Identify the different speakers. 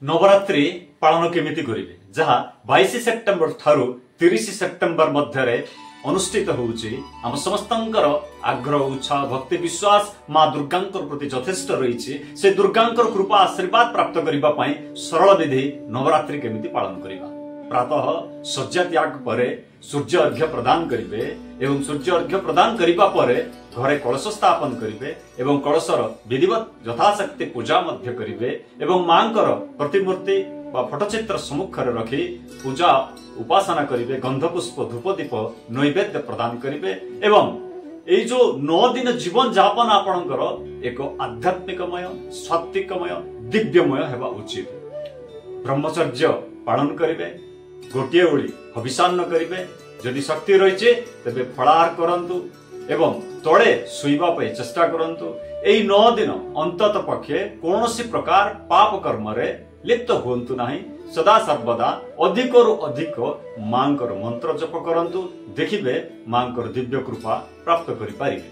Speaker 1: नवरात्रि पालन केमिति करिवे जहा 22 सेप्टेम्बर थारु 30 सेप्टेम्बर मध्यरे अनुष्ठित होउची हम समस्तंकर आग्रह उत्साह भक्ति विश्वास मां दुर्गांकर प्रति यथेष्ट रहिछि से दुर्गांकर कृपा आशीर्वाद प्राप्त करिबा पई सरल विधि नवरात्रि केमिति पालन करिबा। प्रातः शय्या त्याग परे सूर्य अर्घ्य प्रदान करिवे एवं सूर्य अर्घ्य प्रदान करिबा परे घरे कलश स्थापन करिवे एवं कलशर विधिवत यथाशक्ति पूजा मध्य करिवे एवं मांकर प्रतिमूर्ति फटचित्र सम्मुख रखी पूजा उपासना करिवे गंधपुष्प धूपदीप नैवेद्य प्रदान करिवे एवं ए जो 9 दिन जीवन यापन आपणकर एक आध्यात्मिकमय सात्विकमय दिव्यमय हेबा उचित। ब्रह्मचर्य पालन करिवे गोटे ओली हविषान्न करिवे जदि शक्ति रहिছে तबे फलाहार करंतु एवं तळे सुइबा पई चेष्टा करंतु। एई 9 दिन अंतत पक्षे कोनोसी प्रकार पाप कर्म रे लिप्त होंतु नाही। सदा सर्वदा अधिकरु अधिक मांकर मंत्र जप करंतु देखिबे मांकर दिव्य कृपा प्राप्त करि पारिबे।